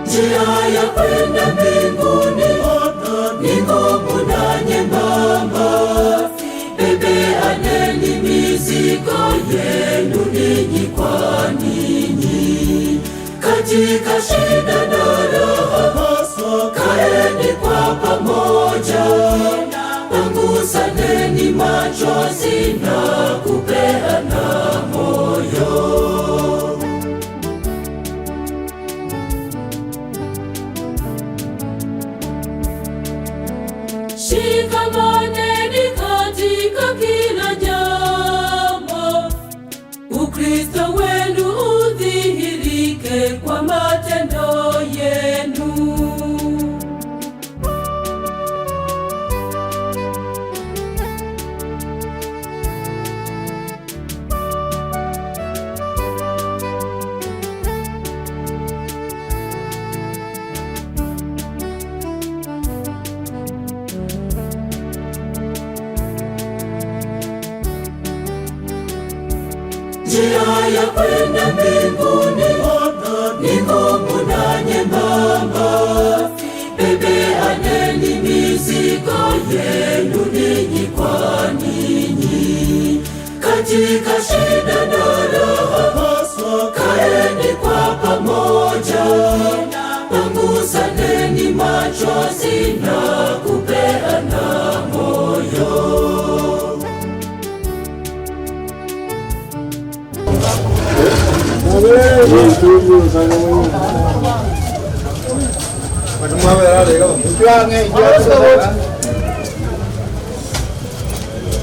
Njia ya kwenda mbinguni ni ngumu na nyembamba. Bebeaneni mizigo yenu ninyi kwa ninyi. Katika shida na raha kaeni kwa pamoja. Pangusaneni machozi na kupeana moyo. Shikamaneni katika kila jambo. Ukristo wenu udhihirike kwa matendo yenu. Njia ya kwenda mbinguni ni ngumu na nyembamba. Bebeaneni mizigo yenu ninyi kwa ninyi. Katika shida na raha kaeni kwa pamoja. Pangusaneni machozi na kupeana moyo.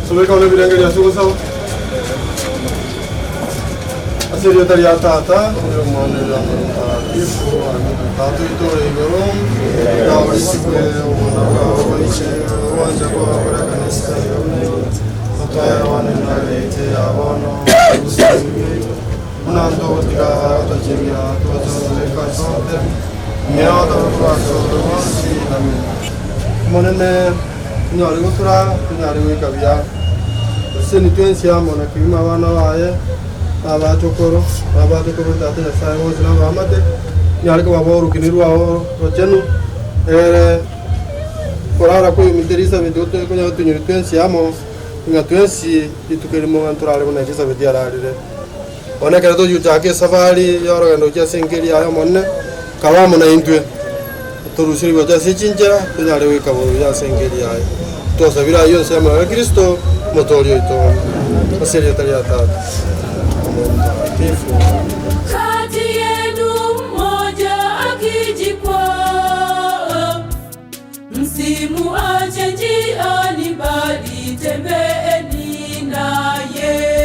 Sulle con le bianche di Asusa. Asserio tagliata, un mondo di tanto tutto il gorom, cavoli si può una dice mangia qua canesta. Tutto era una rete a buono. Nando tira tajimia to le casate. Mia da qua si na mi. Monene no le gotra, na le kabia. Se ni tuen siamo na prima vana vae. Aba chokoro tate sai mo sina ramate. Ni alko baboru kiniru ao rochenu. Porara ko mi derisa me dotto ko nyato ni tuen siamo. Nga tuen si itukerimo antorale mo na kisa vediarare. Ona kera to yujake safari yoro gando kya sengeli ayo monne kawa mona indwe to rusiri waja se chinjera to nyare we kawo ya sengeli ayo to sabira yo se ma Kristo motorio to aseria taliata kati yenu mmoja akijikwa msimu ache njiani bali tembeeni naye.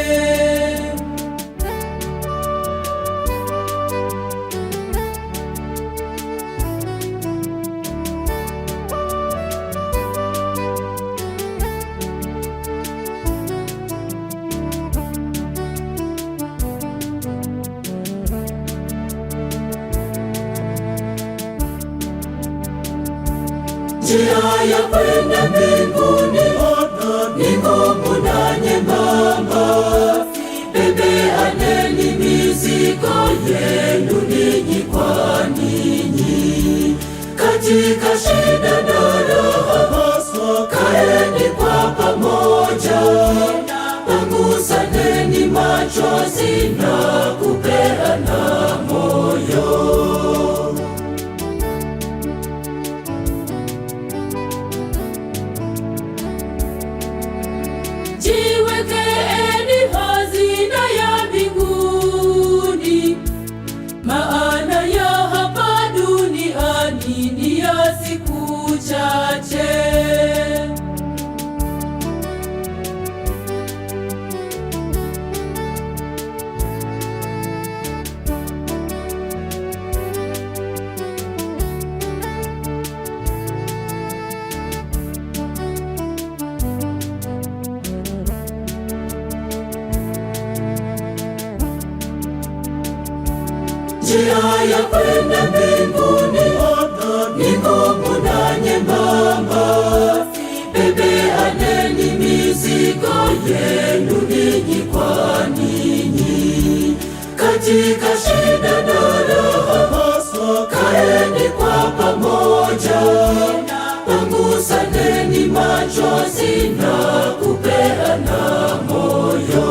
Njia ya kwenda mbinguni ni ngumu na nyembamba. Bebeaneni mizigo yenu ninyi kwa ninyi. Katika shida na raha kaeni kwa pamoja. Pangusaneni machozi na kupeana moyo. Jiwekeeni hazina ya mbinguni, maana ya hapa duniani ni ya siku chache. Njia ya kwenda mbinguni ni ngumu na nyembamba. Bebeaneni mizigo yenu ninyi kwa ninyi. Katika shida na raha Imbeni kwa pamoja, pangusaneni machozi na kupeana moyo.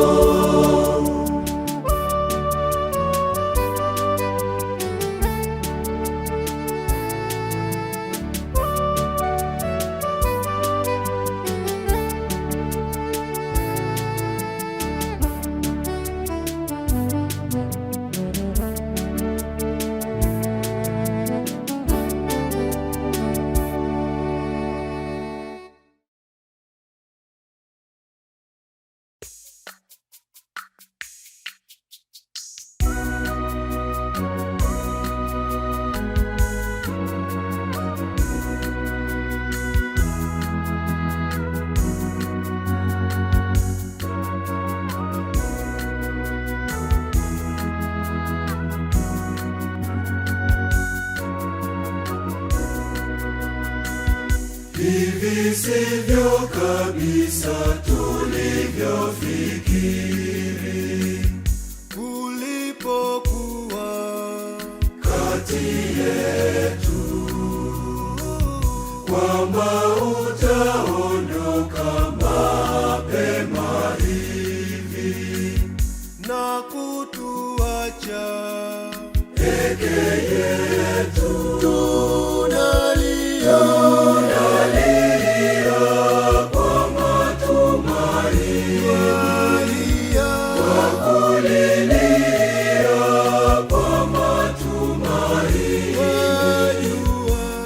Hivi sivyo kabisa tulivyofikiri, ulipokuwa kati yetu, kwamba utaondoka mapema hivi na kutuacha peke yetu. Tunalia kwa matumaini, kwa kulilia kwa matumaini,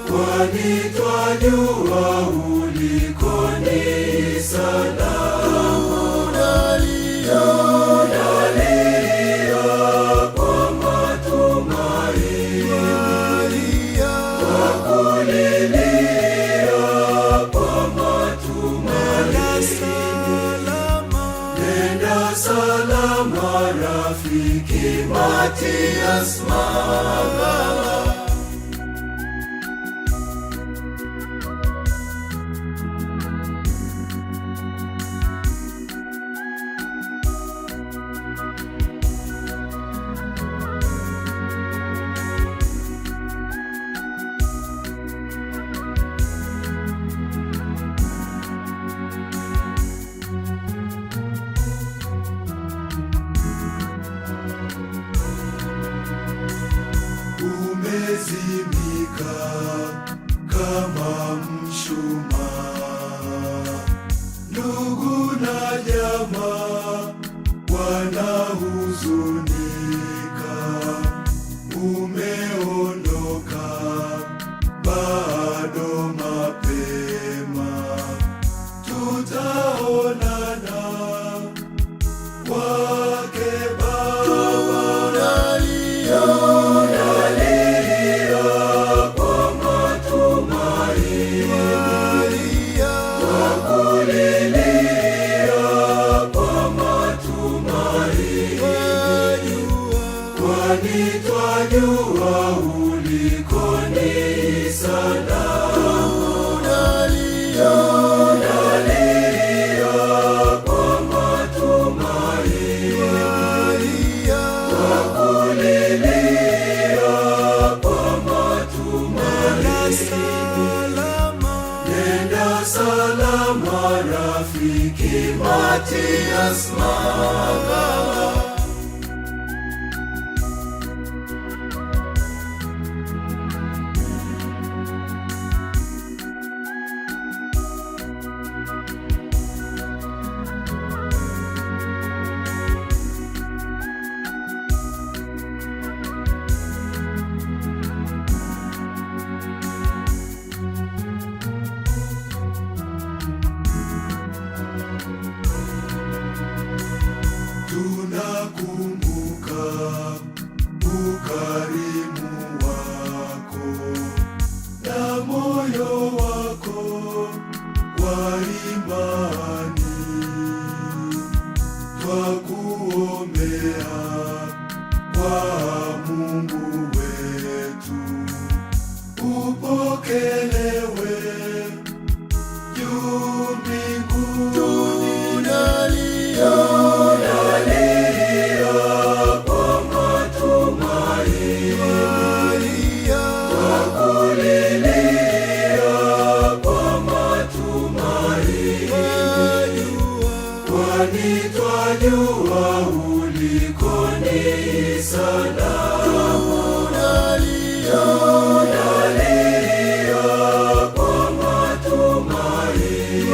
kwani twajua uliko ni salama. Tunalia kwa matumaini, kwa kulilia kwa matumaini. Nenda salama rafiki Mathias Magala. Umezimika kama mshumaa, ndugu na jamaa wanahuzunika. Umeondoka bado mapema, tutaonana kwake Baba. Kwani twajua uliko ni salama. Tunalia kwa matumaini, kwa kulilia kwa matumaini. Nenda salama rafiki Mathias Magala. Tuna kwani twajua uliko ni salama. Tunalia kwa matumaini,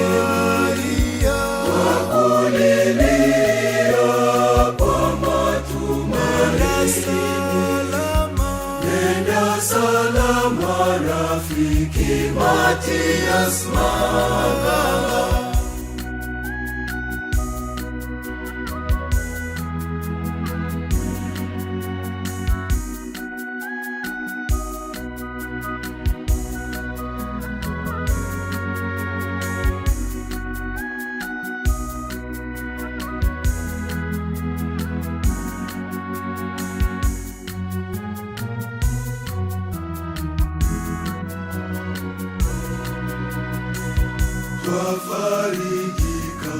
twakulilia kwa matumaini. Nenda salama rafiki Mathias Maganga. Twafarijika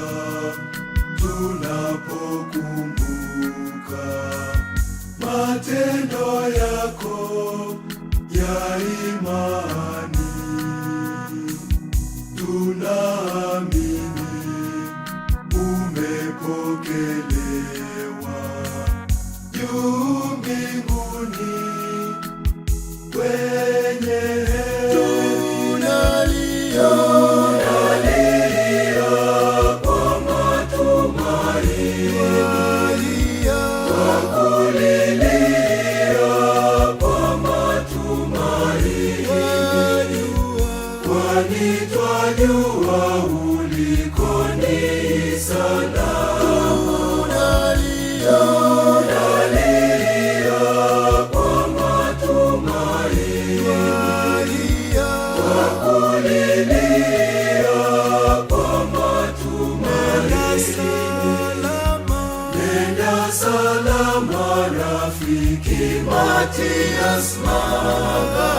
tunapokumbuka matendo yako ya imani. Tunaamini umepokelewa juu mbinguni kwenye heri. Tunalia kwani twajua uliko ni salama. Tunalia kwa matumaini, twakulilia kwa matumaini. Nenda salama rafiki Mathias Maganga.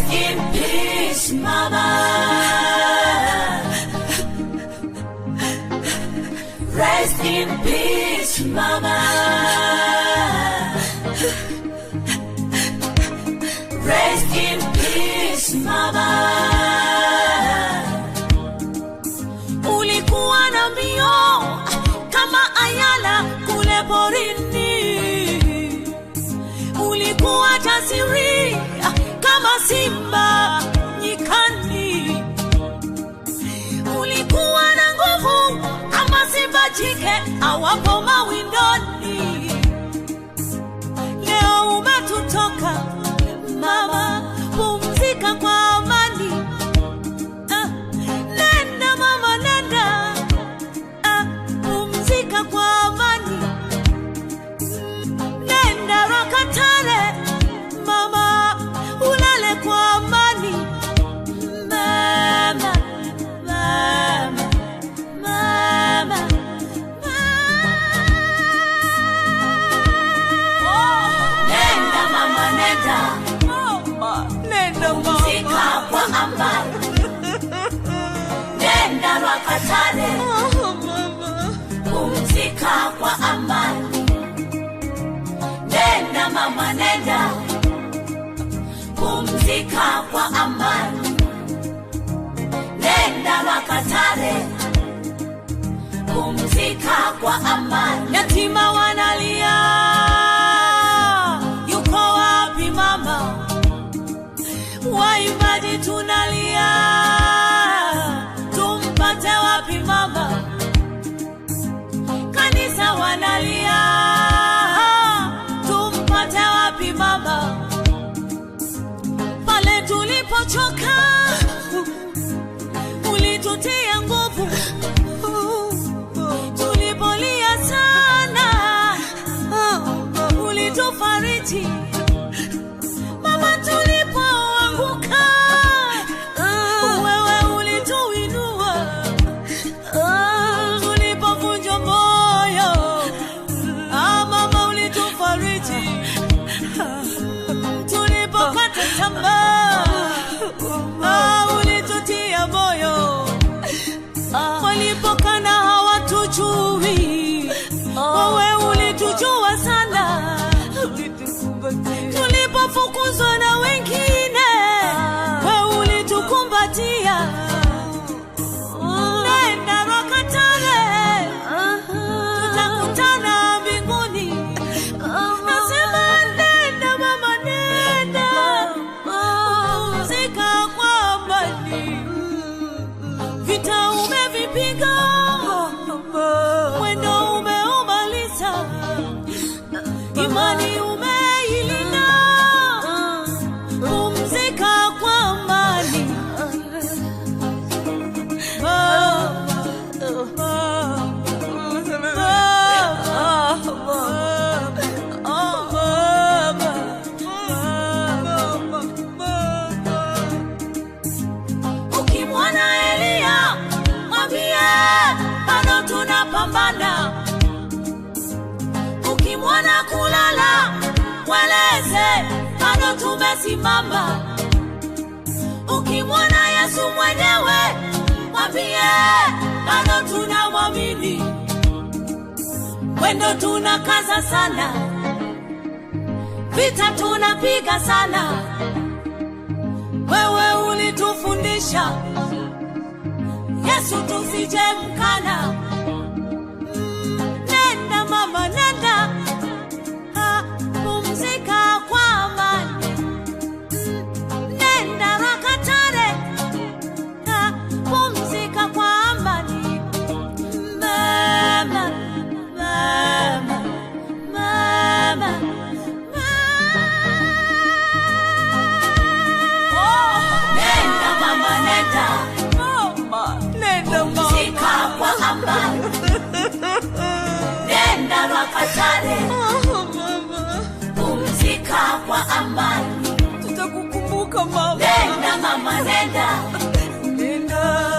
Rest in peace, Mama. Rest in peace, Mama. Rest in peace, Mama. Ulikuwa na mbio kama ayala kule porini. Ulikuwa jasiri kama simba nyikani. Ulikuwa na nguvu kama simba jike awapo mawindoni. Leo umetutoka Mama, pumzika kwa amani. Nenda Mama, nenda. Pumzika kwa amani. Nenda Rakatare Mama, ulale kwa amani. Mama, Mama, Mama, nenda Mama, nenda. Nenda pumzika kwa amani. Nenda Rakatare pumzika kwa amani. Nenda Mama, nenda pumzika kwa amani. Nenda Rakatare pumzika kwa amani. Yatima wanalia, yuko wapi Mama? Waimbaji tunalia, tumpate wapi Mama? Kanisa wanalia, tumpate wapi Mama? Pale tulipochoka ulitutia nguvu. Tulipolia sana ulitufariji Mama. Tulipoanguka wewe ulituinua. Tulipovunjwa moyo Mama ulitufariji. Tulipokata tamaa ulitutia moyo. Walipokana hawatujui, wewe ulitujua sana. Tulipofukuzwa na wengine, wewe ulitukumbatia. Nenda Rakatare, tutakutana mbinguni. Nasema nenda Mama, nenda pumzika kwa amani. Vita umevipiga, mwendo umeumaliza, imani umeilinda. Pumzika kwa amani. Ukimwona Elia mwambie bado tunapambana. Ukimwona kulala mweleze bado tumesimama. Ukimwona Yesu mwenyewe mwambie bado tunamwamini. Mwendo tunakaza sana, vita tunapiga sana. Wewe ulitufundisha Yesu tusije mkana. Nenda Mama, nenda pumzika kwa amani. Nenda Rakatare pumzika kwa amani. Mama, Mama, Mama, nenda Mama, nenda. Nenda pumzika kwa amani. Nenda Rakatare pumzika kwa amani. Tutakukumbuka Mama. Nenda Mama, nenda.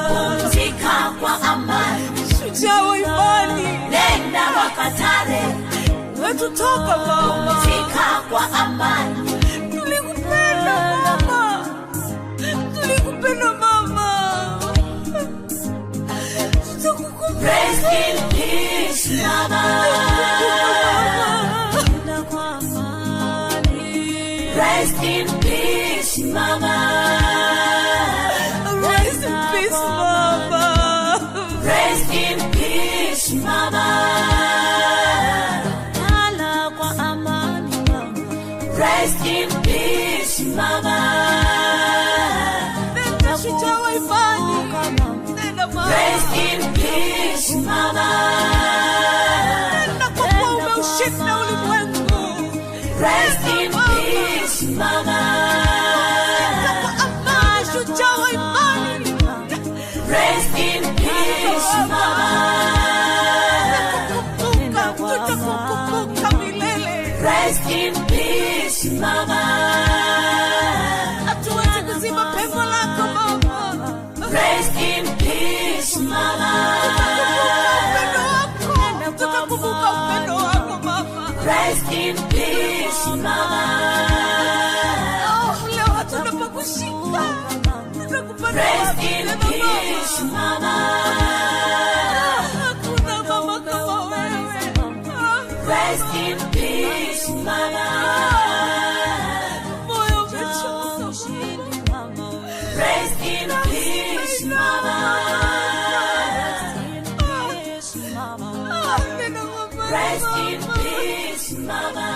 Pumzika kwa amani. Shujaa wa imani. Nenda Rakatare wetutoka Mama. Pumzika kwa amani. Tulikupenda Mama. Rest in peace, Mama. Rest in peace, Mama. Rest in peace, Mama. Lala kwa amani, Mama. Rest in peace, Mama. Nenda shujaa wa imani. Nenda Mama. Rest in peace, Mama. Nenda kwa kuwa umeushinda ulimwengu. Rest in peace, Mama. Nenda kwa amani, shujaa wa imani. Rest in peace, Mama. Tutakukumbuka milele. Rest in peace, Mama. Hatuwezi kuzima pengo lako Mama. Rest in peace, Mama. Tutakumbuka upendo wako Mama. Rest in peace, Mama. Leo hatuna pa kushika. Tutakupenda Rest wapi in tena peace, Mama. Hakuna mama kama wewe. Rest in peace, Mama. Moyo umechoka. Rest in peace, Mama. Nina mama. Rest in peace, Mama.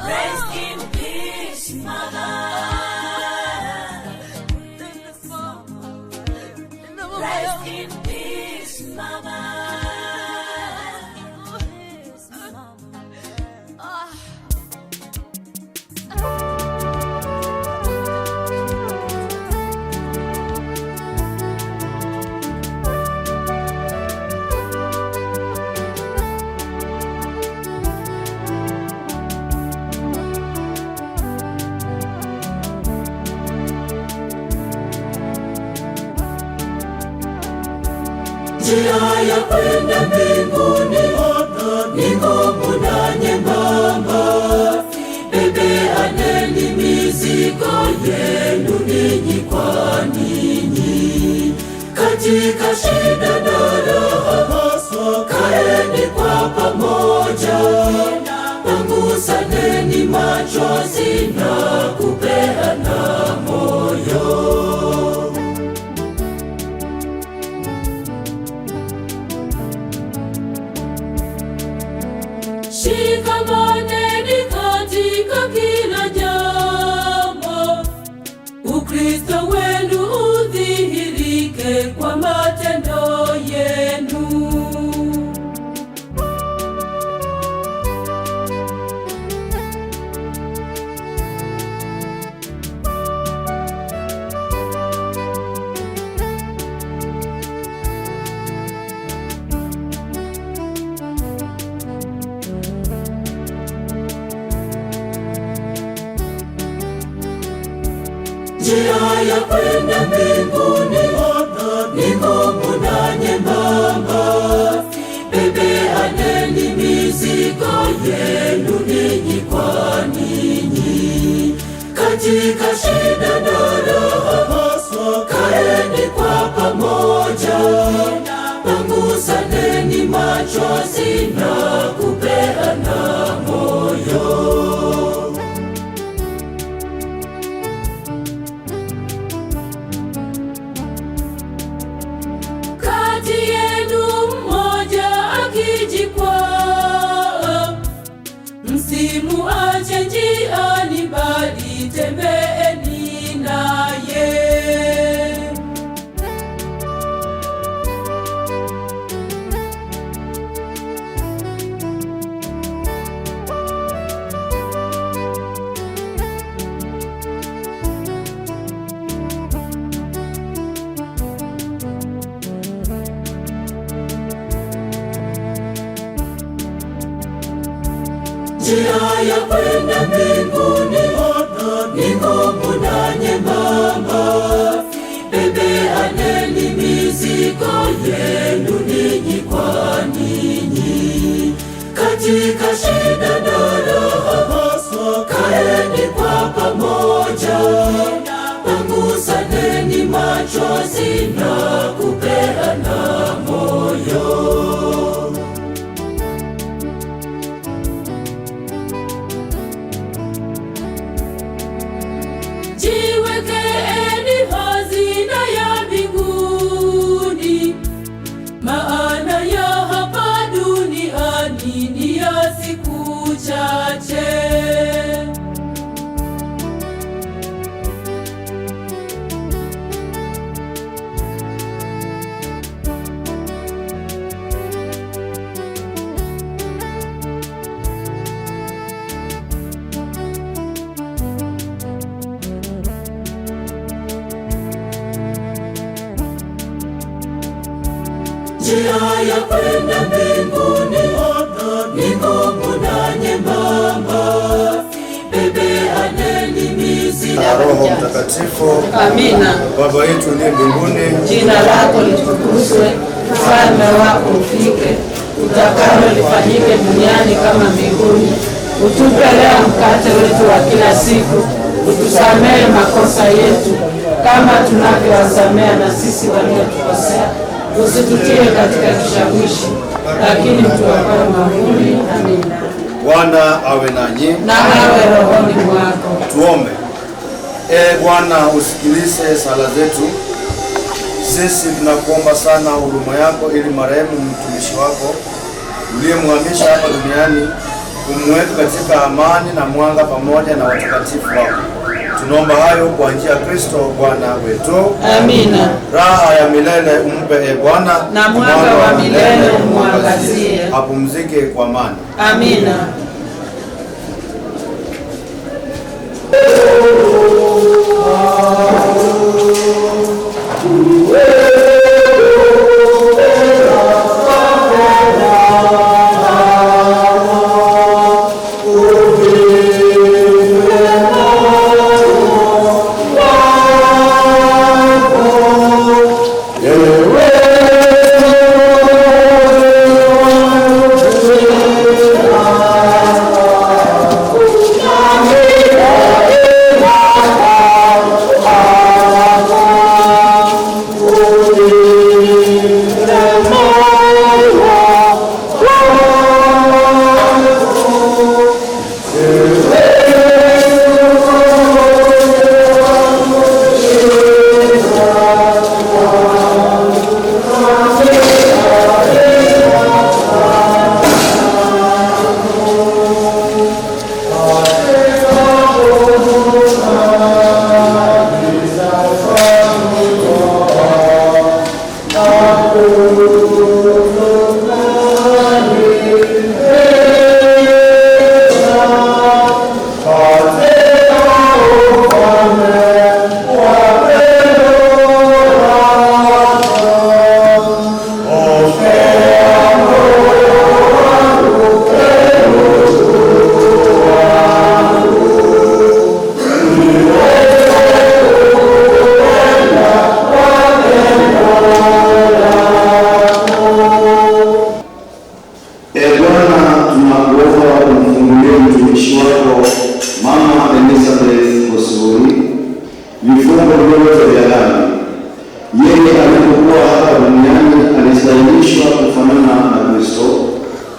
Rest in peace, Mama. Rest in peace, Mama. Njia ya kwenda mbinguni ni ngumu na nyembamba. Bebeaneni mizigo yenu ninyi kwa ninyi. Katika shida na raha kaeni kwa pamoja. Pangusaneni machozi na kupeana moyo. Shikamaneni katika kila jambo. Ukristo wenu udhihirike kwa matendo yenu. Njia ya kwenda mbinguni ni ngumu na nyembamba. Bebeaneni mizigo yenu ninyi kwa ninyi. Katika shida na raha kaeni kwa pamoja. Pangusaneni machozi na kupeana moyo. Kati yenu mmoja akijikwaa, msimuache njiani, bali tembeeni naye. Njia ya kwenda mbinguni ni ngumu na nyembamba. Bebeaneni mizigo yenu ninyi kwa ninyi. Katika shida na raha kaeni kwa pamoja. Pangusaneni machozi na kupeana moyo. njia ya kwenda mbinguni ni ngumu na nyembamba. Bebeaneni mizigo. Roho Mtakatifu. Amina. Baba yetu uliye mbinguni, jina lako litukuzwe, ufalme wako ufike, utakalo lifanyike duniani kama mbinguni. Utupe leo mkate wetu wa kila siku, utusamehe makosa yetu kama tunavyowasamea na sisi waliotukosea, usitutie katika kishawishi, lakini tuokoe maovuni. Amina. Bwana awe nanyi na awe rohoni mwako. Tuombe. Bwana, usikilize sala zetu. Sisi tunakuomba sana huruma yako, ili marehemu mtumishi wako uliyemhamisha hapa duniani umweke katika amani na mwanga pamoja na watakatifu wako. Tunaomba hayo kwa njia ya Kristo Bwana wetu. Amina. Raha ya milele umpe Bwana, na mwanga wa milele umwangazie. Apumzike kwa amani. Amina.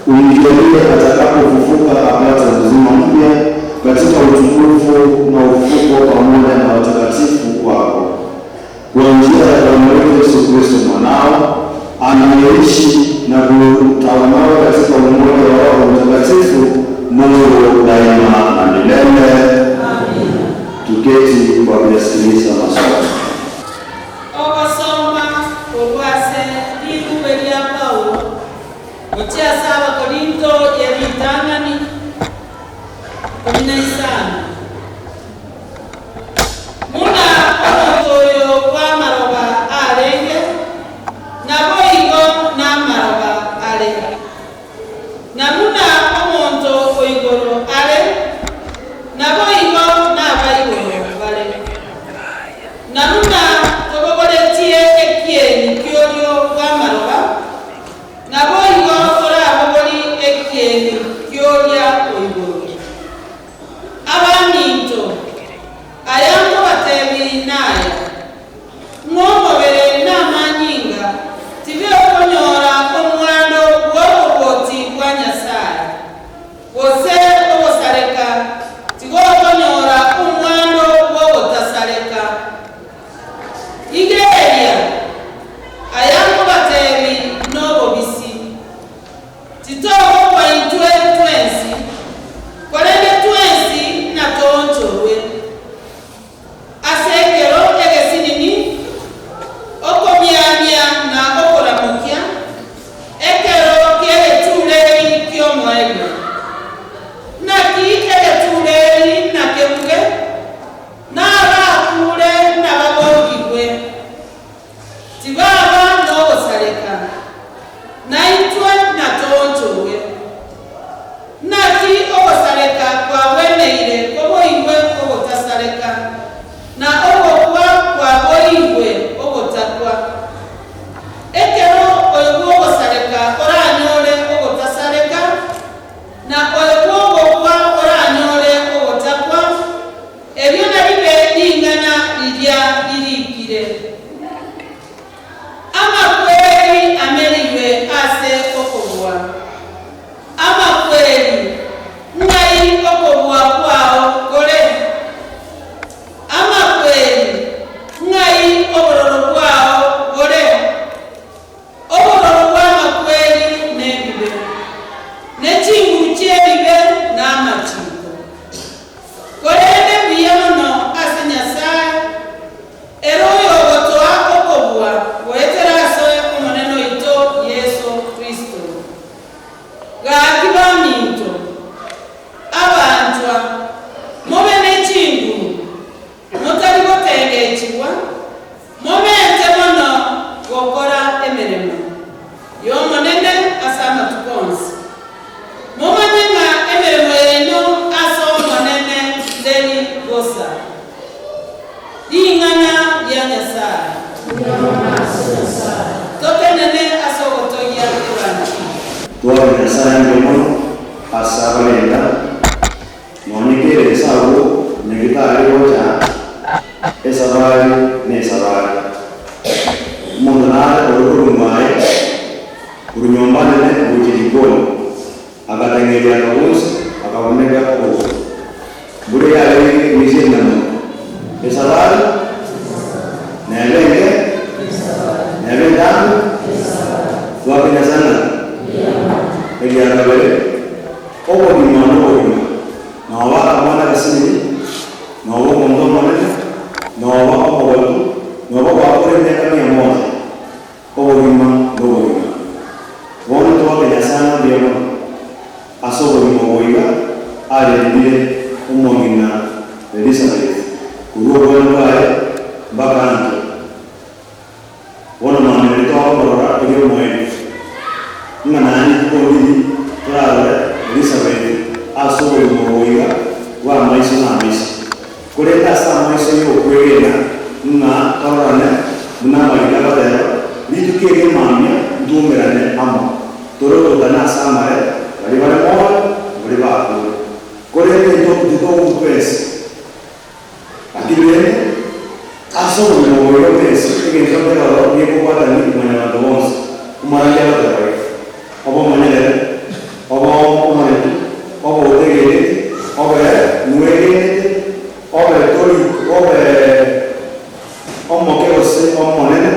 umjalie atakapofufuka apate uzima mpya katika utukufu na ufufuko pamoja na watakatifu wako, kwa njia ya Bwana wetu Yesu Kristo mwanao, anayeishi na kutawala katika umoja wa Roho Mtakatifu, Mungu daima na milele. Amina. Tuketi kwa kusikiliza masomo. Okosoma obwase likube lya Paulo okyasaba Korinto yebitangani 15 muna omuntu oyo gw'amaroba alenge nabo igo n'amaroba alenge namuna omuntu oigoro ale nabo igo n'abaigoro bale namuna tobogoletie ekieni kyolyo gw'amaroba nabo igo olabogoli ekieni kyolya oigoro abaninto ayango batebi naye mwomobere n'amanyinga tibyokonyora omwando gw'obugoti bwa Nyasaye wose obosaleka tigokonyora omwando gw'obotasaleka igeerya ayango batebi n'obobisi titoko kwaitwe twensi kolende twensi natonchorwe asekero egesinini okomyamya na okoramukya ekero kyegetuleli ky'omwego naki egetuleli nakebuge n'abakule n'ababogigwe tibaba n'obosaleka Nyasaye. Toke nene asogoto ya Kurani. Tuwa Nyasaye ndomo asabalenda. Monikere sawo negitari ocha. Esabali ne sabali. Mondana urumai. Urunyumbane ne ujikoni. Akatengelia kausi, akawamega kausi. Bure ya leo misi namo. Esabali Nelenge, Nevendan, Wapenya sana, Egia kabele, Obo ni mwana, na waka mwana kasini, na obo mondo mwana, na waka obo, na waka apure neka ni mwana, Obo ni mwana, Obo ni mwana. Wana tuwa Kenya sana diema, asobo ni mwagoiga, alendile umwangina Elizabeth, kuruwa wana Bakanto. Wana mwana nito wakora iyo mwene. Nga nani kukondili trawe Elizabeth asobo yumogoiga wa maiso na maiso. Kuleta sa maiso yu kwegena nga karane muna malika batera litu kege mamia ndumerane ama. Toro dana samare walibale mola waliba akule. Kuleta ito ukwesi. Akilene aso no yo penso che sono però io può guardare lì come la donna come la chiave obo manere obo deghe nuere omo che osse omo nene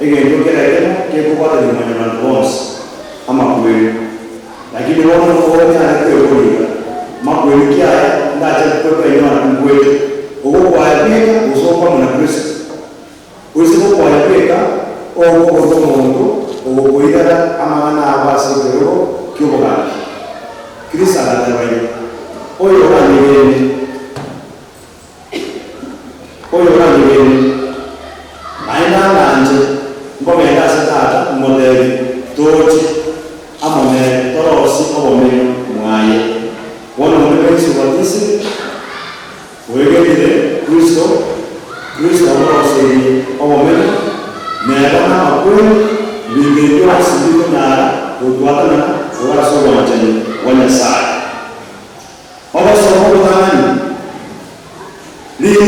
e che io che può guardare lì come la donna ama quello lakini wao wanaona kwa kweli ma kweli kia ndaje kwa ina kweli ogo kwaepeka usopa muna Kristo usipo kwaepeka ogo ogo ogo kuida amana abase kero kyobo gaki Kristo adabaye oyo rani aina nanje mbome ndase tata modeli tochi amone torosi obomeno mwaye wono mbeisi watisi wegele Kristo amorose omomeno nebana akwe bigeyo asibito na udwatana waraso wajani wanyasai obaso mobani liyo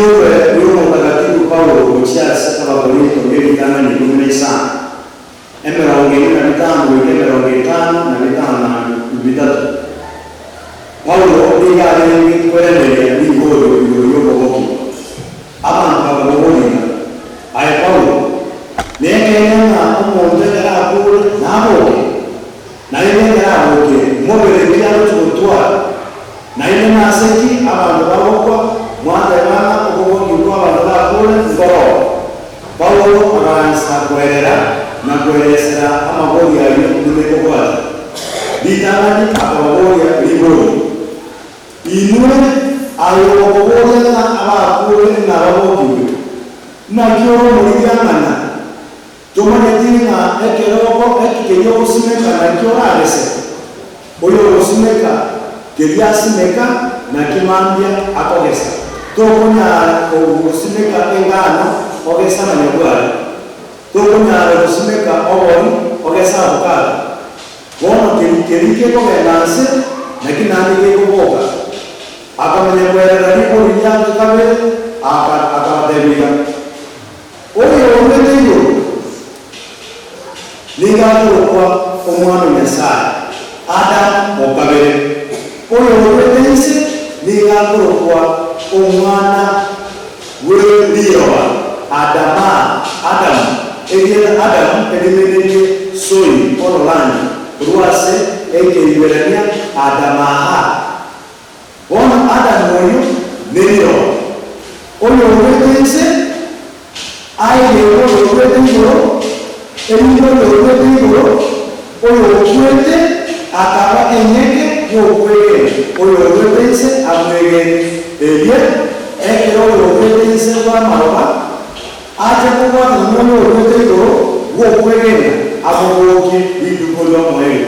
mtakatifu Paulo kuchiasa kama Korinto mbili kama ni 10 emera ongeni na mitambo emera ongeni tano na mitatu Paulo ligale kwelele ligoro yoboki abantu babonina ay Paulo nekena umuntu akakule nabo nayibengera aboke mobere byalo tutwa nayibena seki abantu babokwa mwanda yana uboki kwa abantu bakule ngoro Paulo aransa kwelera na kwelesera amagori ya nimekobwa ditangani akabogori ligoro inue ayoboboya abakule n'ababokiwe nakyo muliyangana tomanetina ekeroko ekikenyo kusimeka nakyo arese oyo kusimeka kebyasimeka nakimambya akogesa tokunyala okusimeka engano ogesa manyagwala tokunyala okusimeka oboni ogesa abukala wono kerike kogenanse nakinandike kuboka akamenya kwelera ni oliyanga kabere akabatebiga oyo ometeyo ligatokwa omwana Nyasaye Adamu okabere oyo ometeise ligatokwa omwana w'eliyoba Adamu elimeneke soyi ololani olwase ekeriberania Adamaha Ona Adamu oyo neliyo oyo ometeise aye oyo ometeyo eliyo ometeyo oyo okwete akaba enyeke yokwege oyo ometeise amwege elie ekero oyo ometeise wamaroba aje kuba nono ometeyo wokwege aboboki bidukolo moyo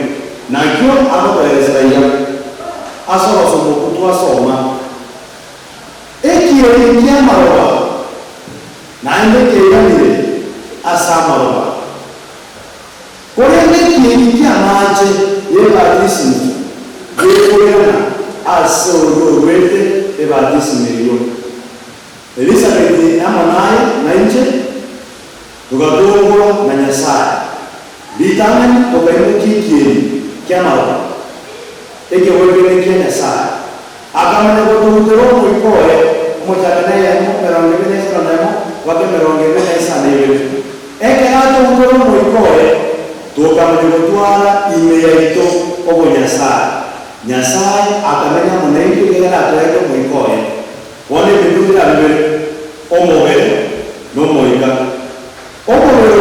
nakyo aboberezaya asoboso mukutwa soma ekiyeri kyamaroba naye nandeke yamire asamaroba korende kingi amaje yebatismu yekoyana asoro wete ebatismu yo Elizabeth amanaye na nje tugatungwa na Nyasaye bitangani tokaimo kikiri kyamaro eke wegene kya Nyasaye akamane gotutero muikoe mutakane yamo merongene sanamo wake merongene sanebe eke ato utero muikoe tokamane gotwara ime yaito obo Nyasaye akamenya munaiki kera atoyeko muikoe wone bidura bibe omobere no moika omobere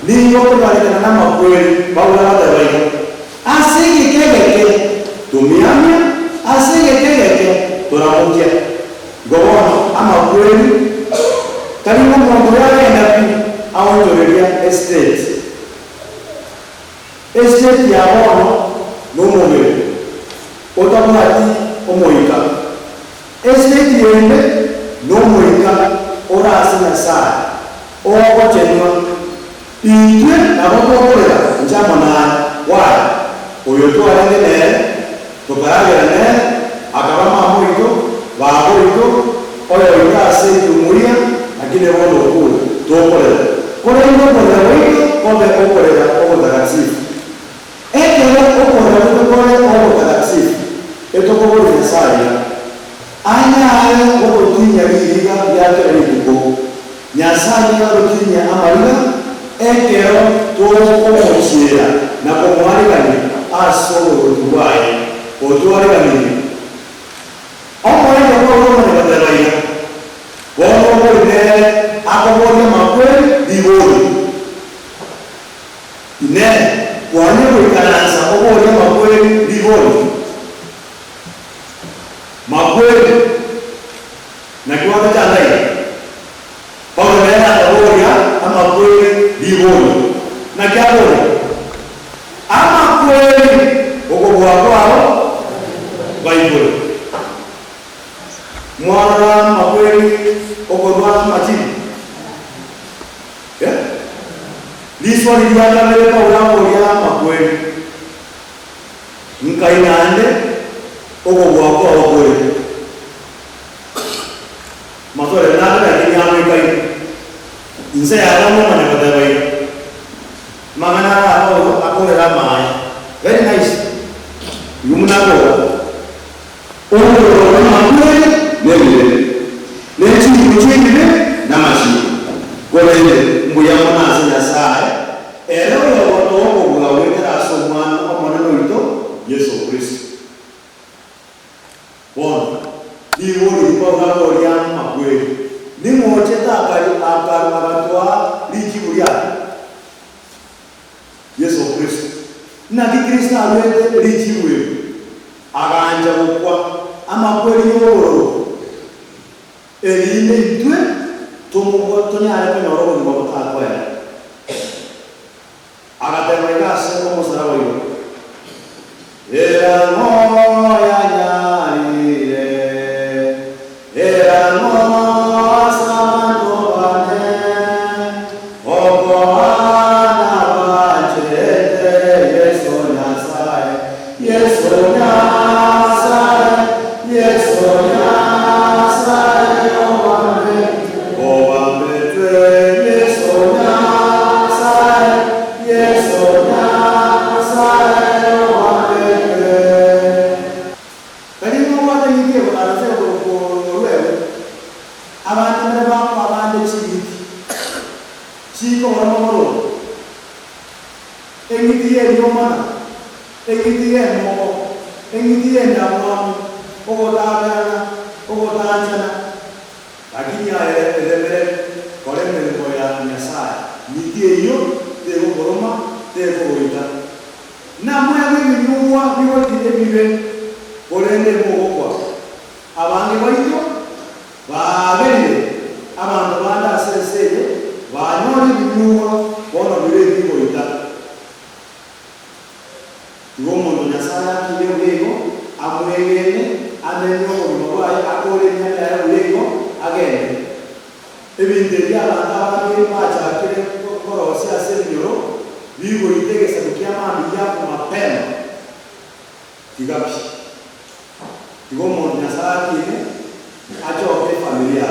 ni yoko balekana na makweli baula badabaika asige kegeke tumiame asige kegeke tunamukia gobono ama kweli kalimu mambo yake ndapi au torelia estate ya bono no mobere otabati omoika estate yende no moika ora asina saa ogo chenwa itwe abakokorera njamana wa oyo to arengene to karagene akabama moito babo ito oyo ikase tumuria akile wono ku to korera korera korera wito kobe okorera ogo tagasi ekero okorera to korera ogo tagasi eto kokorera saa anya ogo tinya biga byatera bikuko Nyasaye yarotinya amariga ekero tokomusira na komwarigani asoro tuwaye otwarigani omwana ko badalaina wono ne akobona makweli diboni ne kwani kuikalanza obona makweli diboni makweli na kiwango cha ndani Pagana taboria ama kweli dibono na kiabona ama kweli ogobo wao Bible mwana makweli ogobo matini liswa lidiana mbele kwa ulango ya makweli nkainande ogobo wao kweli matore nada ni Amerika nze alamu mana badabai magana ako era mai very nice yumna ko o makweli neti mchini na mashi kolende mbuya mona asanya saa ero ya watu kwa wenda asomana kwa maneno ito Yesu Kristo bona iwo ni kwa ngabo ya makweli ni mocheta akaruwa lijiburia Yesu Kristo na Kristo alete lijibuwe aganja kwa ama kweli yoro eline itwe tomo tonyare kwa noro ni baba kwa ya agatema igase como sarawa yo era moya nyari era moya ebintu by'abantu ababiri bachakire korosia senyoro bigo itegesa kukiama byako mapema kigapi tigomo nyasaki achoke familia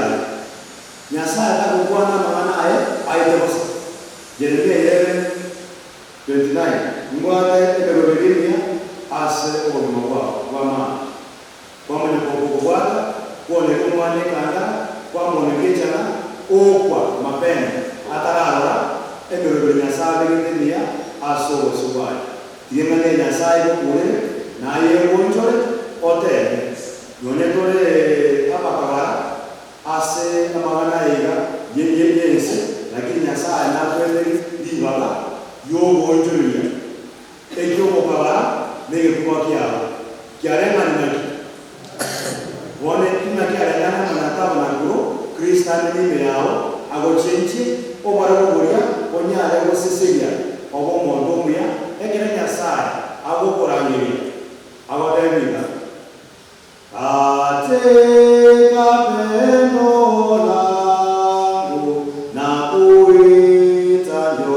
nyasaka atakuwa maana aitebosa Jeremia 11:29 ngwate eberobelimia ase omuwa wama kwamene kokobwata kuone kumwane kanda kwamone kechana okwa mapema atarara eberobelimia sabelimia aso osubai yemane nyasaye kule na yebonjore otene yonetore abakabara ase amagana yiga yense lakini nyasaye nakwende libala yobonjoria ekyo mukabara nege kuba kyabo kyarema naki wone kina kyarena manataba nakuro kristani nime yao agochenchi obaraboria onyare goseseria obo mondo muya ekere nyasaye agokorangiri agodemika ate kapeno langu na kuita yo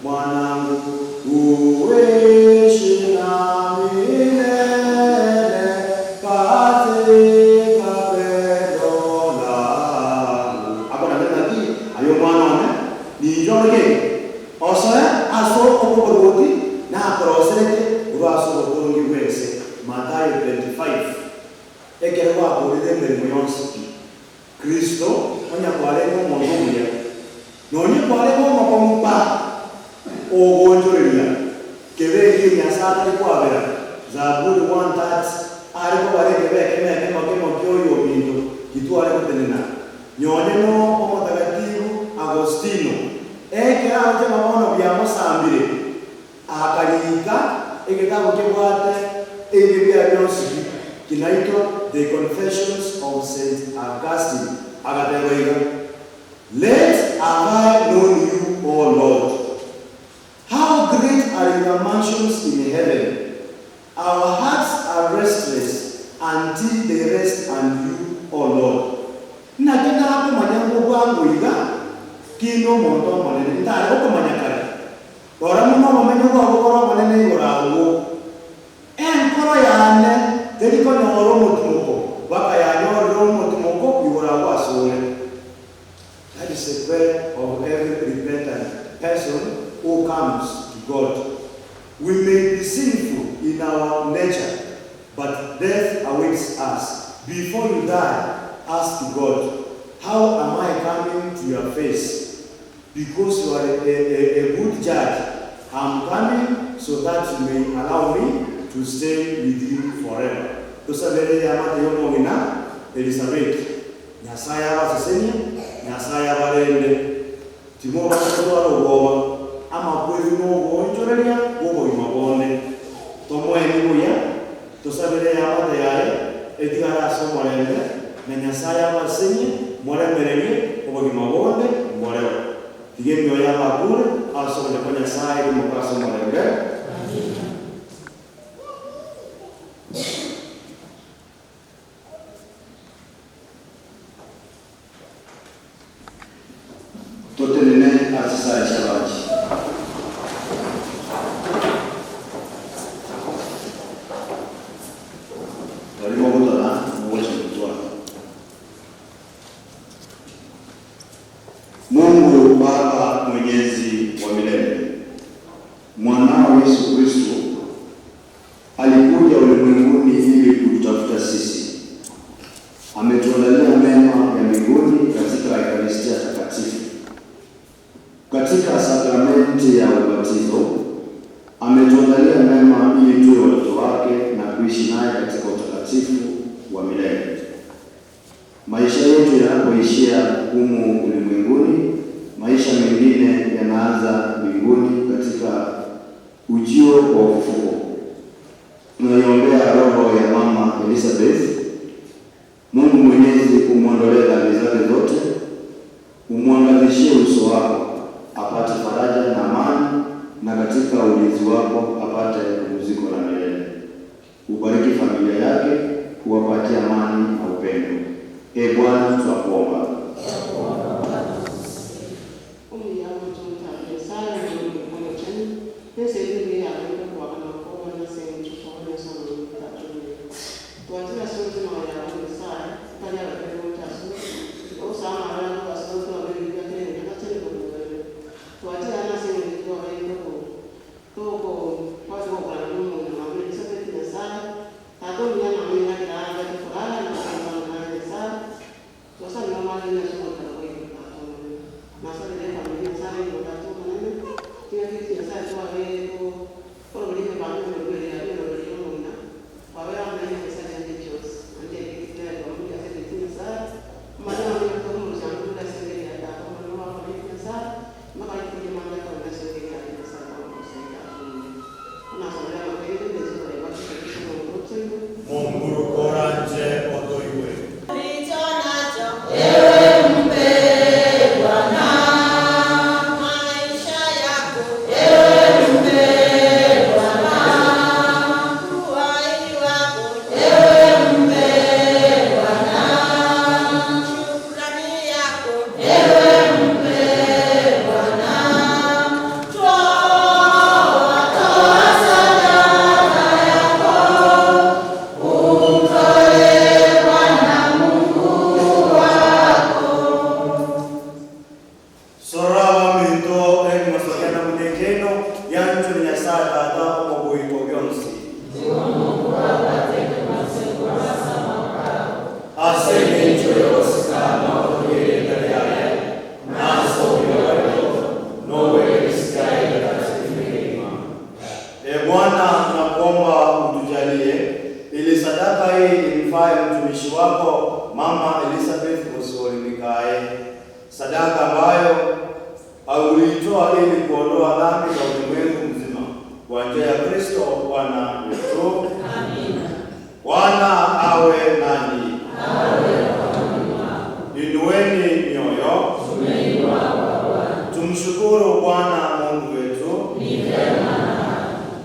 mwanangu uishi na milele katika pendo langu. Akona nabii ayo mwana ni jorge osa aso okoborodi na akorosete uraso botongi wese Mathayo 25 ekerewa akoride mirimo yonse Kristo onya kwaremo mongomuya nonye kwaremo mokompa ogonjoreria kebeki nyasata likwabera Zaburi 1:30 ariko barekebeke makemo kyoyo bintu kitwale kutenena nyone no omutagatifu Agostino ekera anje mabono bya Mosambire akalika ekitabo kibwate ebibya byonse kinaitwa The Confessions of St. Augustine agateroiga let have I known you, O Lord. How great are your mansions in heaven. Our hearts are restless until they rest on you, O Lord. Nakena hapo manyango gwangu iga kino mondo manene ndare uko manyakara ora muno mamenyo gwa manene ngorawo enkoro yane teriko nyoro mutumuko baka yanyoro mutumuko ngorawo asole. That is a prayer of every repentant person who comes to God. We may be sinful in our nature, but death awaits us. Before you die, ask God, how am I coming to your face? Because you are a good judge. I'm coming so that you may allow me to stay with you forever. Tusabele yamate yomongina Elizabeth. Nyasaya basesenya, nyasaya barende. Timo bakatwala ogoba. Ama kweli no gonjoreria gobo imabone. Tomo enibuya. Tusabele yamate yae etigara somorende. Nyasaya basenye, moremereye gobo imabone, morewa. Tigemyo yabakure asomole kwa nyasaya mukaso morende. Totelene asisa shabaji. Walimo kutana mwote kutwa. Mungu Baba Mwenyezi wa milele, mwanao Yesu Kristo alikuja ulimwenguni ili kututafuta sisi. Ametuandalia mema ya mbinguni katika Ekharistia Takatifu. Katika sakramenti ya ubatizo ametuandalia mema ili tuwe watoto wake na kuishi naye katika utakatifu wa milele. Maisha yetu yanapoishia humu ulimwenguni, maisha mengine yanaanza mbinguni katika ujio wa ufufuko. Tunaiombea roho ya Mama Elizabeth. Mungu Mwenyezi umwondolee dhambi zake zote, umwangazishie uso wako apate faraja na amani, na katika ulinzi wako apate pumziko la milele. Ubariki familia yake, uwapatie amani na upendo. Bwana tunakuomba. ujalie ili sadaka hii imfae mtumishi wako Mama Elizabeth Musolimigae, sadaka ambayo uliitoa ili kuondoa dhambi za ulimwengu mzima, kwa njia ya Kristo Bwana wetu. Amina. Bwana awe nanyi. Inueni mioyo. Tumshukuru Bwana Mungu wetu. Ni vema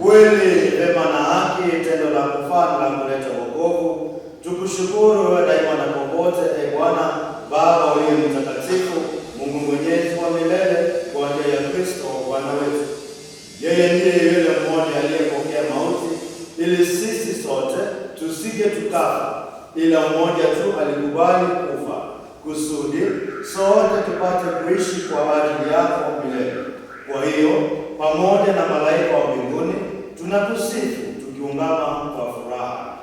kweli, ni vema na haki, tendo la kufaa la kuleta wokovu. Tukushukuru wewe daima na popote, Bwana Baba uliye mtakatifu, Mungu mwenyezi wa milele, kwa njia ya Kristo Bwana wetu. Yeye ndiye yule mmoja aliyepokea mauti ili sisi sote tusije tukafa, ila mmoja tu alikubali kufa kusudi sote tupate kuishi kwa ajili yako milele. Kwa hiyo pamoja na malaika wa mbinguni tunakusifu tukiungama kwa furaha.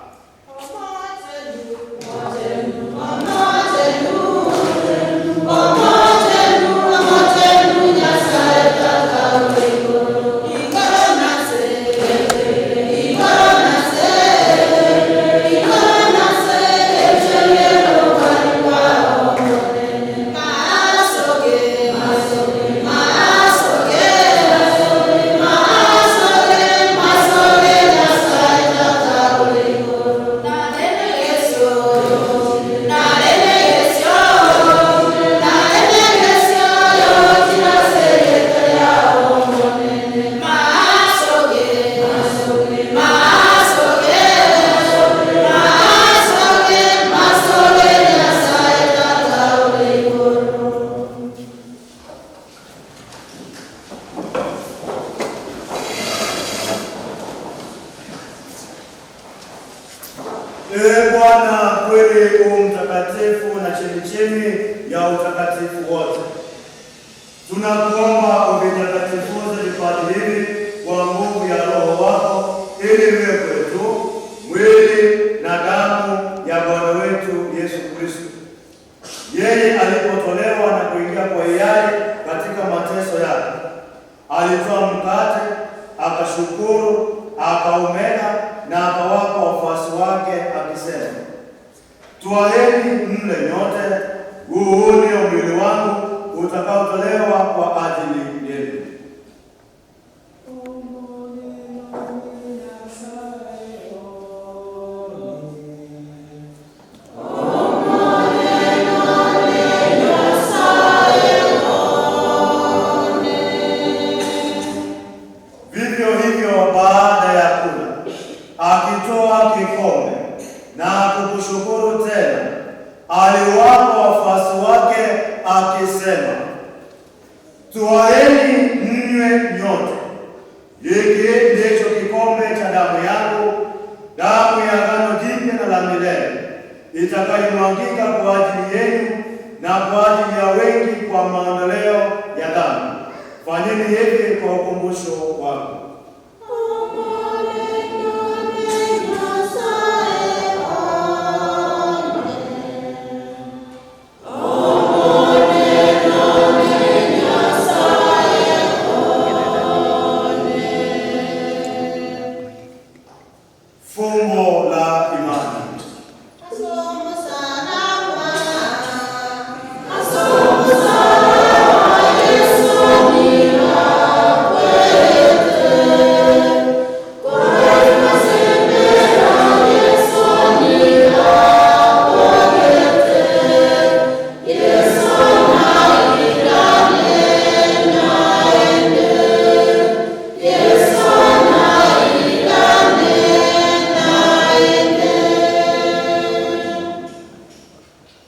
Bwana kweli mtakatifu na chemichemi ya utakatifu wote, tunakuomba uvitakatifuze vipaji hivi kwa nguvu ya Roho wako, ili viwe kwetu mwili na damu ya Bwana wetu Yesu Kristo. Yeye alipotolewa na kuingia kwa hiari katika mateso yake, alitoa mkate, akashukuru, akaumega na akawapa wafuasi wake akisema, twaeni mle nyote, huu ndio mwili wangu utakaotolewa kwa ajili yenu. Vivyo hivyo baada ya kula, akitoa kikombe na kukushukuru tena, aliwapa wafuasi wake akisema, twaeni mnywe nyote, hiki ndicho kikombe cha damu yangu, damu ya agano jipya na la milele, itakayomwagika kwa ajili yenu na kwa ajili ya wengi kwa maondoleo ya dhambi. Fanyeni hivi kwa ukumbusho wangu. Fumbo la imani.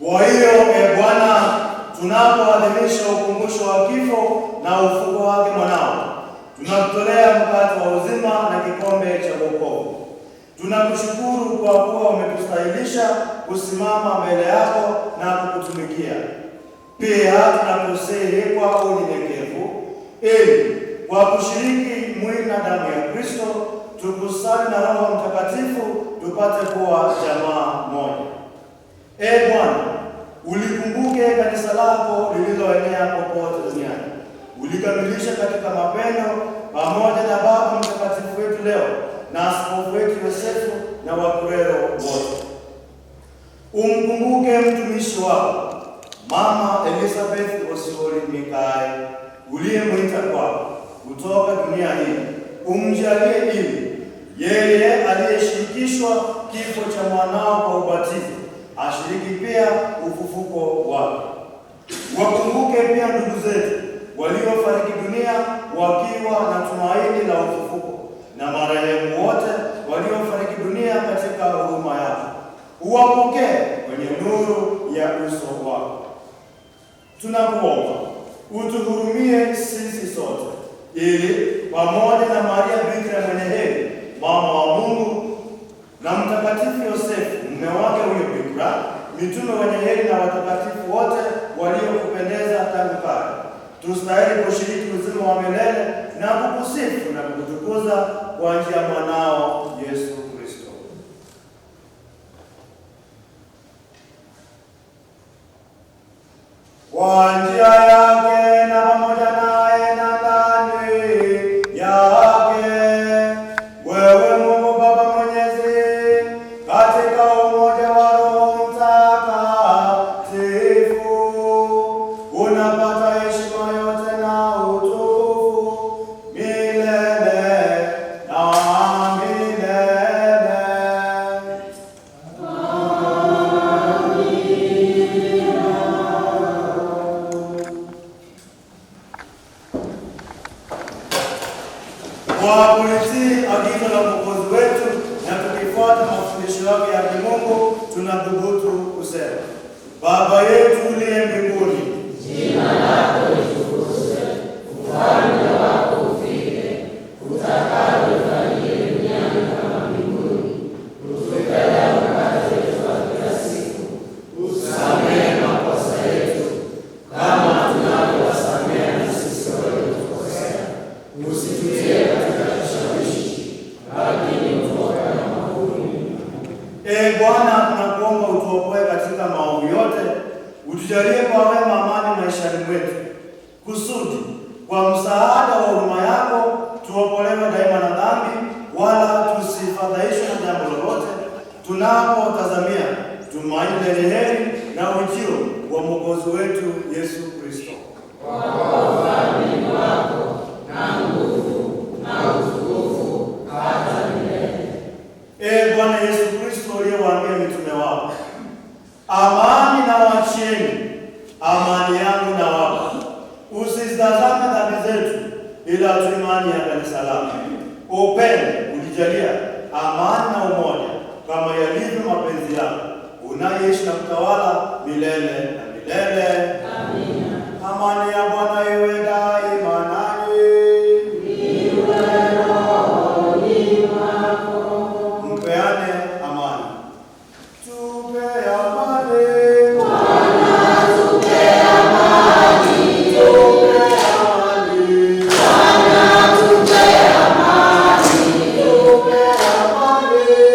Kwa hiyo Bwana, tunapoadhimisha ukumbusho wa kifo na ufufuko wake mwanao, tunakutolea mkate wa uzima na kikombe cha wokovu. Tunakushukuru kwa kuwa umetustahilisha kusimama mbele yako na kukutumikia. Pia tunakusihi kwa unyenyekevu, ili kwa kushiriki mwili na damu ya Kristo tukusali na Roho Mtakatifu tupate kuwa jamaa moja. Bwana, ulikumbuke kanisa lako lililoenea popote duniani, ulikamilisha katika mapendo pamoja na Baba Mtakatifu wetu leo na askofu wetu Yosefu na Wakurero wote. Umkumbuke mtumishi wako Mama Elizabeth Osori Mikai uliyemwita kwako kutoka dunia hii. Umjalie ili yeye aliyeshirikishwa kifo cha mwanao kwa ubatizo ashiriki pia ufufuko wake. Wakumbuke pia ndugu zetu waliofariki dunia wakiwa na tumaini la ufufuko, na marehemu wote waliofariki dunia katika huruma yako. Uwapokee kwenye nuru ya uso wako. Tunakuomba utuhurumie sisi sote, ili pamoja na Maria Bikira mwenye heri, mama wa Mungu, na Mtakatifu Yosefu mume wake huyo Bikira, mitume wenye heri na watakatifu wote waliokupendeza tangu kale, tustahili kushiriki uzima wa milele na kukusifu na kukutukuza kwa njia ya mwanao Yesu Kristo. Kwa njia yake na pamoja naye na ndani yake, wewe Mungu Baba Mwenyezi, katika umoja wa Roho Mtakatifu, unapata heshima yote na utukufu milele na milele. Kwa kulitii agizo la Mwokozi wetu na tukifuata mafundisho yake ya kimungu, tunathubutu kusema: Baba yetu uliye mbinguni, Jina lako litukuzwe, ufalme wako ufike, utakalo lifanyike duniani kama mbinguni. Utupe leo mkate wetu wa kila siku, utusamehe makosa yetu kama tunavyowasamehe na sisi waliotukosea, usitutie katika kishawishi, lakini utuokoe na maovu. Bwana, tunakuomba utuokoe katika maovu yote, utujalie kwa wema amani maishani mwetu, kusudi kwa msaada wa huruma yako tuokolewe daima na dhambi, wala tusifadhaishwe na jambo lolote, tunapotazamia tumaini lenye heri na ujio wa Mwokozi wetu Yesu Kristo. Bwana Yesu Kristo uliyewaambia mitume wako, amani na waachieni, amani yangu na wapa, usizitazame dhambi zetu, ila tu imani ya kanisa lako. Upende ulijalia amani na umoja, kama yalivyo mapenzi yako, unayeishi na kutawala milele na milele. Amina. Amani ya Bwana iwe daima nanyi. Mpeane amani. Tupe amani. Bwana, tupe amani. Tupe amani. Bwana, tupe amani. Tupe amani.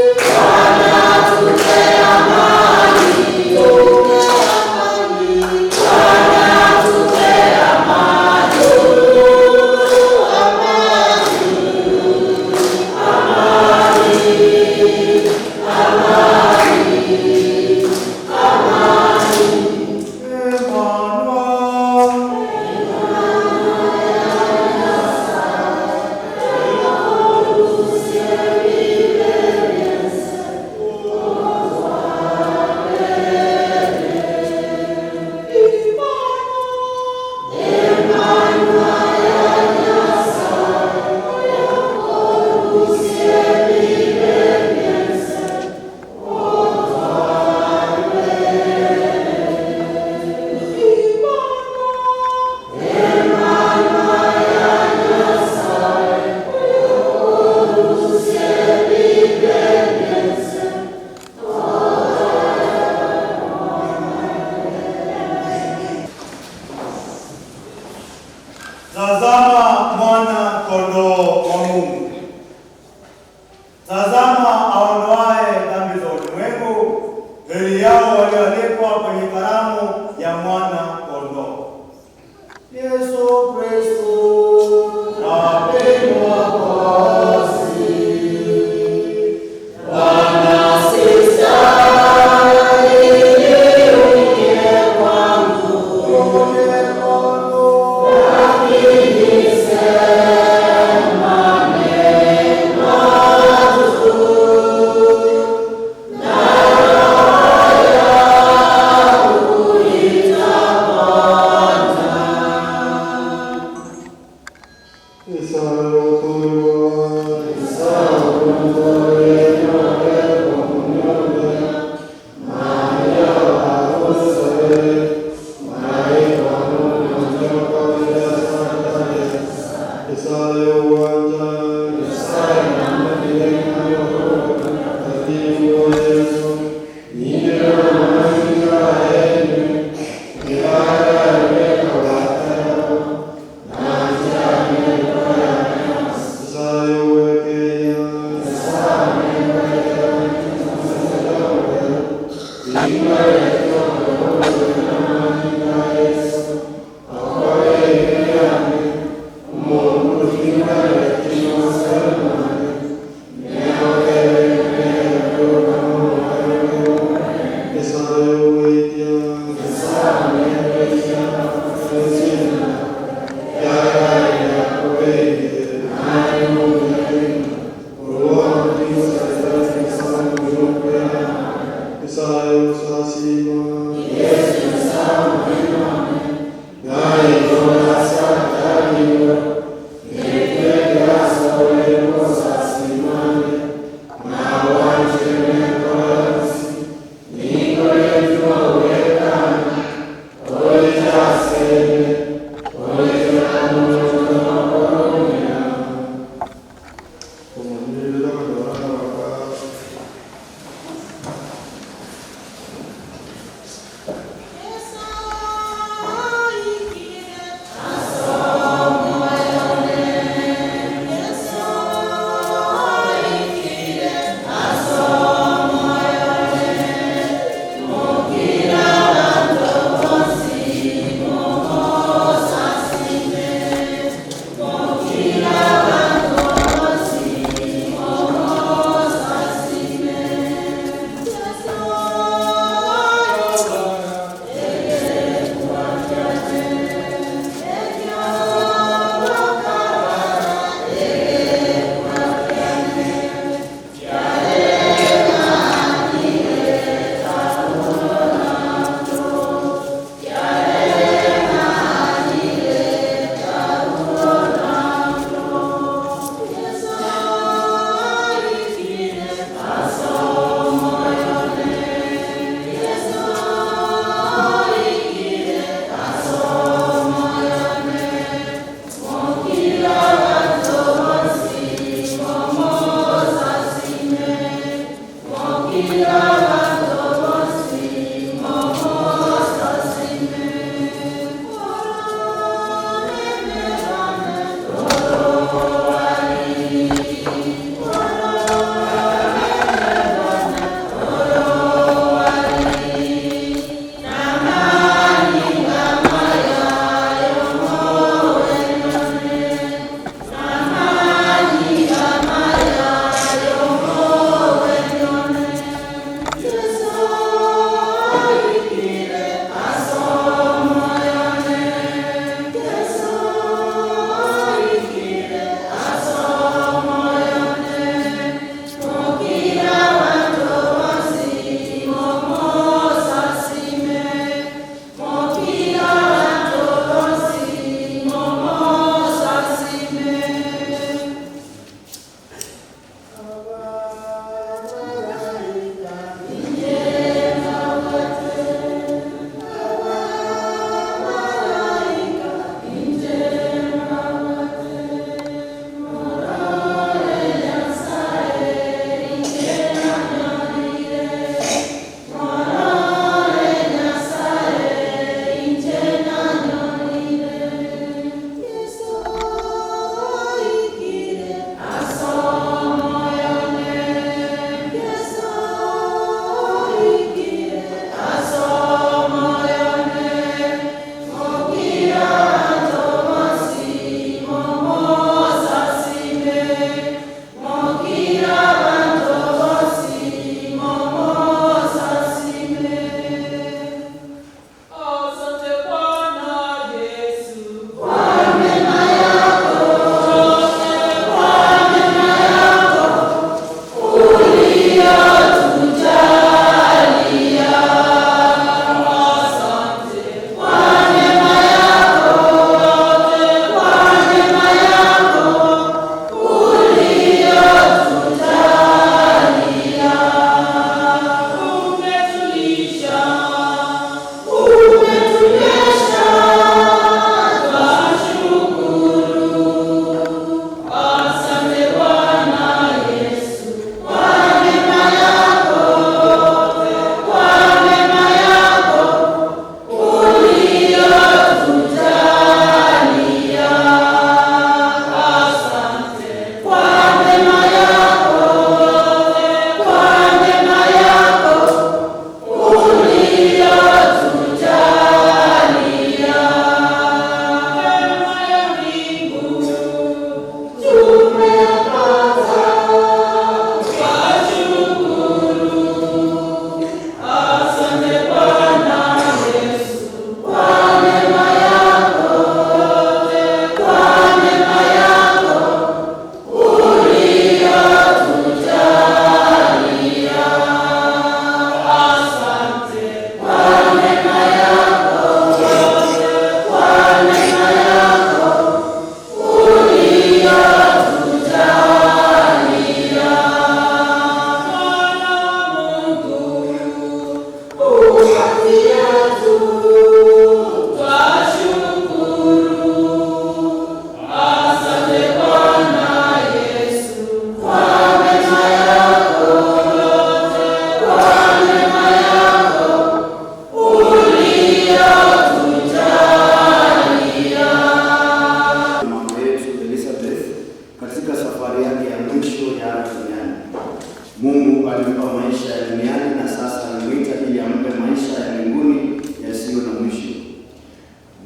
Mungu alimpa maisha ya duniani na sasa anamwita ili ampe maisha ya mbinguni yasiyo na mwisho.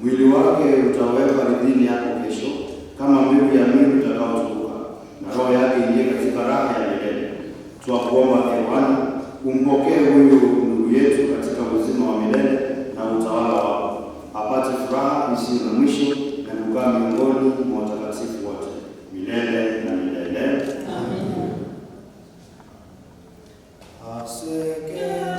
Mwili wake utawekwa ardhini hapo kesho kama mbegu ya miru itakayotukuka, na roho yake ingie katika raha ya milele. Twakuomba ee Bwana, umpokee huyu ndugu yetu katika uzima wa milele na utawala wako, apate furaha isiyo na mwisho na kukaa miongoni mwa watakatifu wote milele na milele. Amen. Aseke